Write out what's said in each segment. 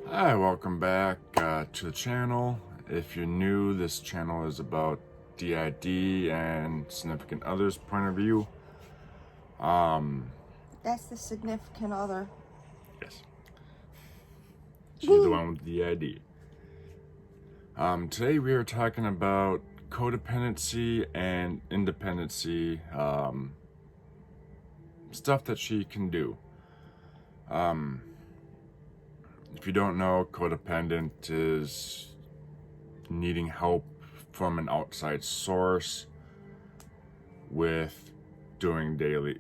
Hi, welcome back to the channel. If you're new, this channel is about DID and significant others' point of view. That's the significant other. Yes. She's the one with DID. Today we are talking about codependency and independency, stuff that she can do. If you don't know, codependent is needing help from an outside source with doing daily,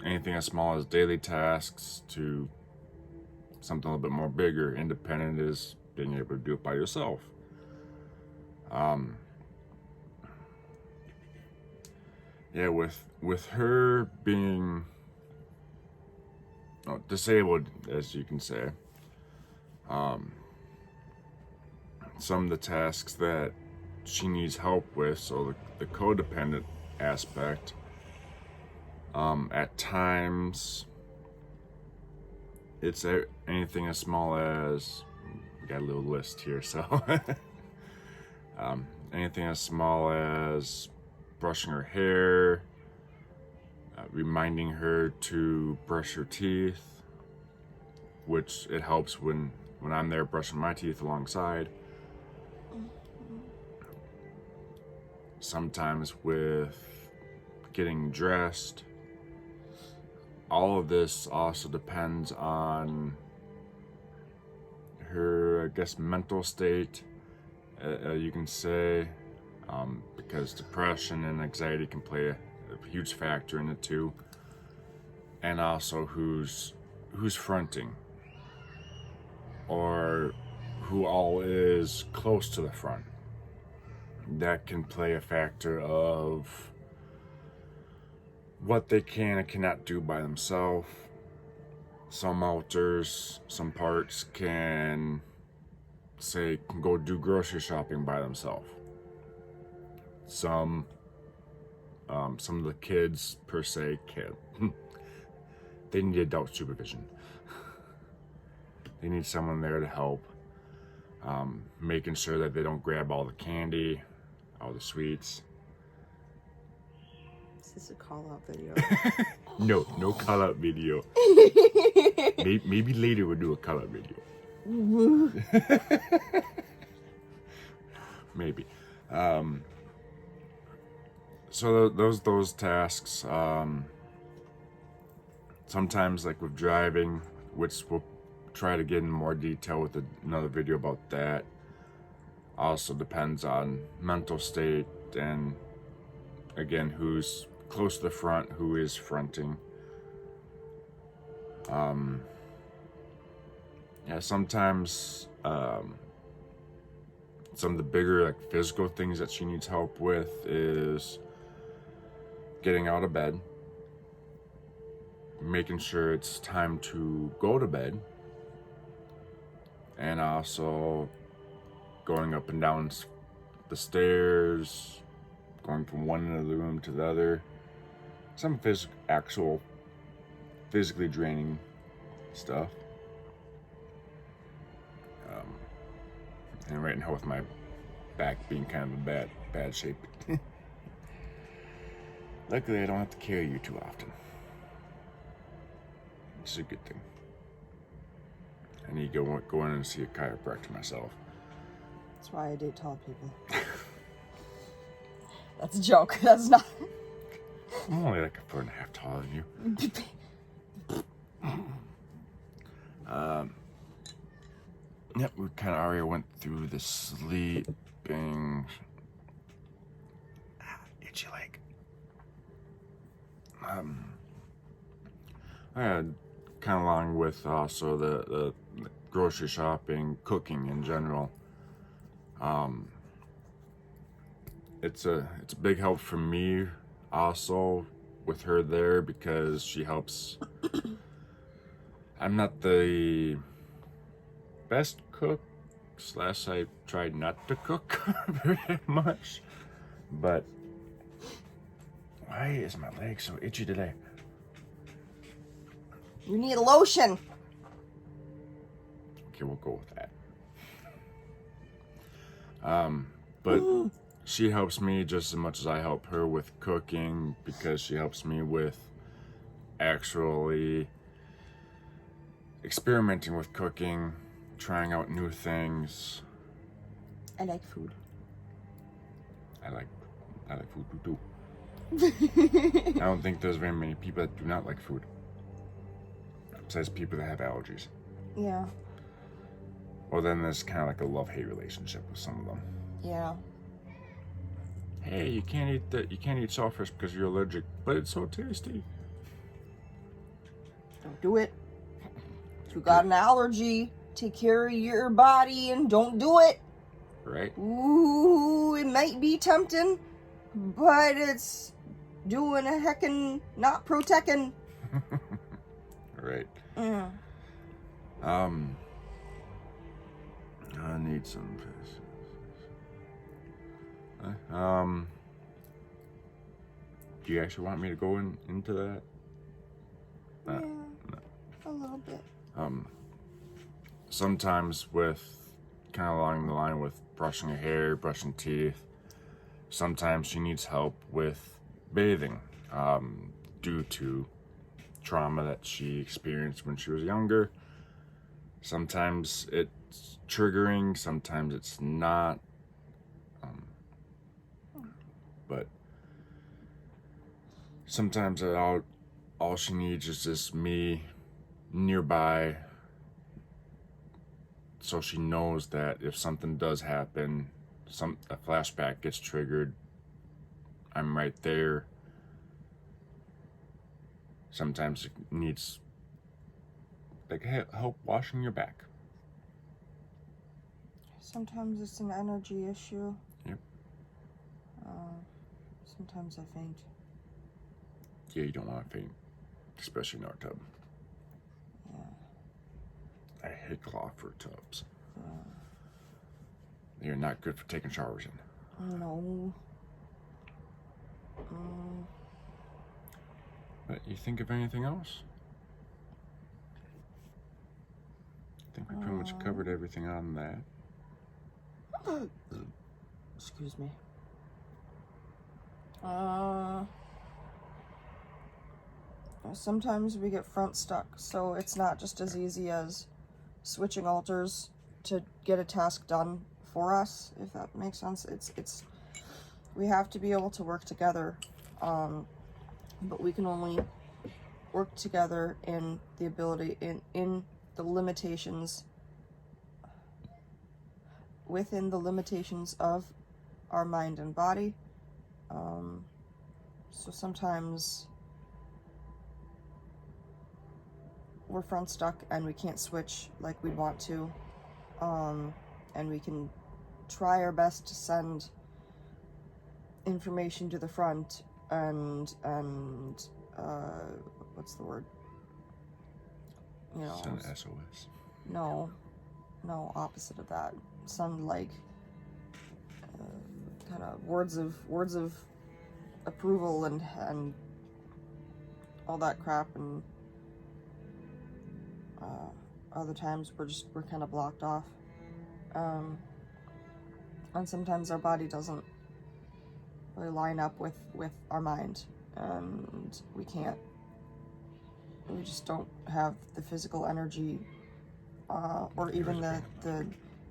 anything as small as daily tasks to something a little bit more bigger. Independent is being able to do it by yourself. Yeah, with her being disabled, as you can say, some of the tasks that she needs help with, so the codependent aspect, at times it's anything as small as, we got a little list here, so anything as small as brushing her hair, reminding her to brush her teeth, which it helps when I'm there brushing my teeth alongside. Sometimes with getting dressed. All of this also depends on her, I guess, mental state, you can say, because depression and anxiety can play a huge factor in it too, and also who's fronting, or who all is close to the front. That can play a factor of what they can and cannot do by themselves. Some alters, some parts can go do grocery shopping by themselves. Some of the kids per se can't. They need adult supervision. They need someone there to help, making sure that they don't grab all the candy, all the sweets. Is this a call-out video? No call-out video. Maybe later we'll do a call-out video. Maybe. So those tasks, sometimes like with driving, which we'll try to get in more detail with another video about that, also depends on mental state and, again, who's close to the front, who is fronting. Yeah, sometimes some of the bigger, like, physical things that she needs help with is getting out of bed, making sure it's time to go to bed, and also going up and down the stairs, going from one end of the room to the other. Some actual physically draining stuff. And right now with my back being kind of a bad shape. Luckily I don't have to carry you too often. It's a good thing. I need to go in and see a chiropractor myself. That's why I date tall people. That's a joke. That's not. I'm only like 1.5 feet taller than you. Yep, we kind of already went through the sleeping. Itchy leg. I had kind of along with also the grocery shopping, cooking in general. It's a big help for me also with her there, because she helps. I'm not the best cook, / I tried not to cook very much, but why is my leg so itchy today? You need a lotion. Okay, we'll go with that. But she helps me just as much as I help her with cooking, because she helps me with actually experimenting with cooking, trying out new things. I like food. I like food too. I don't think there's very many people that do not like food, besides people that have allergies. Yeah. Well, then there's kind of like a love-hate relationship with some of them. Yeah. Hey, you can't eat that. You can't eat shellfish because you're allergic, but it's so tasty. Don't do it. If you got an allergy, take care of your body and don't do it. Right? Ooh, it might be tempting, but it's doing a heckin' not protecting. Right. Mm. I need some fish. Do you actually want me to go into that? Yeah, a little bit. Sometimes with kind of along the line with brushing her hair, brushing teeth, sometimes she needs help with bathing, due to trauma that she experienced when she was younger. Sometimes it's triggering, sometimes it's not. But sometimes all she needs is just me nearby, so she knows that if something does happen, a flashback gets triggered, I'm right there. Sometimes it needs like help washing your back. Sometimes it's an energy issue. Yep. Sometimes I faint. Yeah, you don't want to faint, especially in our tub. Yeah. I hate Clawford tubs. They're not good for taking showers in. No. But you think of anything else? I think we pretty much covered everything on that. Excuse me. Sometimes we get front stuck, so it's not just as easy as switching alters to get a task done for us, if that makes sense. It's we have to be able to work together, but we can only work together in the ability in the limitations, within the limitations of our mind and body. So sometimes we're front stuck and we can't switch like we'd want to, and we can try our best to send information to the front and what's the word? You know, Send SOS. No, opposite of that. Send like kind of words of approval and all that crap, and other times we're kind of blocked off, and sometimes our body doesn't really line up with our mind, and we just don't have the physical energy, or even the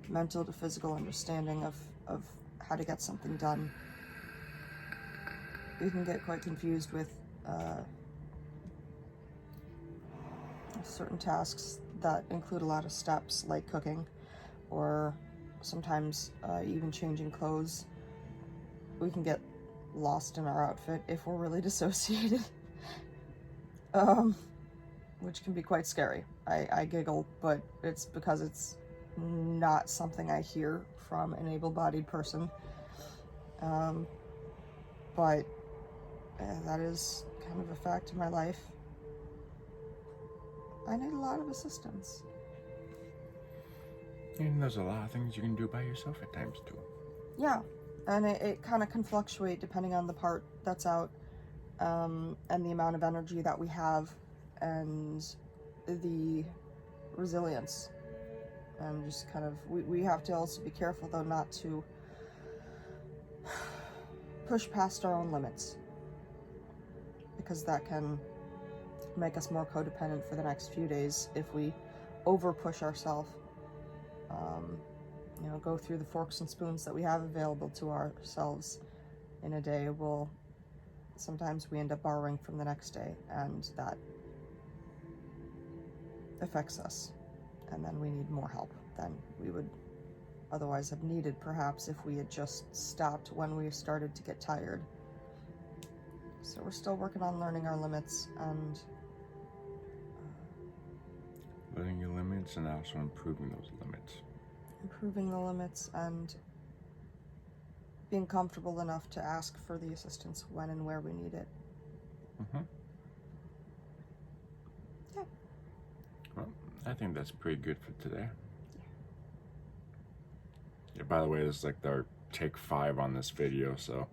mental to physical understanding of how to get something done. We can get quite confused with certain tasks that include a lot of steps, like cooking, or sometimes even changing clothes. We can get lost in our outfit if we're really dissociated, which can be quite scary. I giggle, but it's because it's not something I hear from an able-bodied person. But that is kind of a fact in my life. I need a lot of assistance. And there's a lot of things you can do by yourself at times too. Yeah, and it kind of can fluctuate depending on the part that's out, and the amount of energy that we have, and the resilience and just kind of, we have to also be careful though not to push past our own limits, because that can make us more codependent for the next few days if we over push ourselves. You know, go through the forks and spoons that we have available to ourselves in a day. Sometimes we end up borrowing from the next day, and that affects us, and then we need more help than we would otherwise have needed, perhaps, if we had just stopped when we started to get tired. So we're still working on learning our limits and learning your limits and also improving those limits. Improving the limits and being comfortable enough to ask for the assistance when and where we need it. Mm-hmm. Yeah. Well, I think that's pretty good for today. Yeah, by the way, this is like our take 5 on this video, so.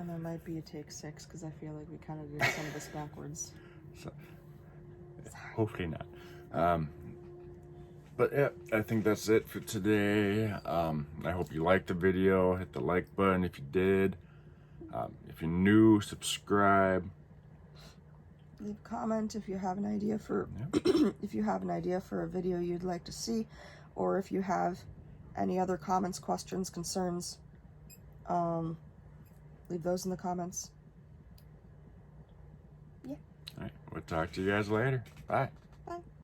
And there might be a take 6, because I feel like we kind of did some of this backwards. So, hopefully not. But yeah, I think that's it for today. I hope you liked the video. Hit the like button if you did. If you're new, subscribe. Leave a comment if you have an idea for if you have an idea for a video you'd like to see, or if you have any other comments, questions, concerns. Leave those in the comments. Yeah. All right, we'll talk to you guys later. Bye.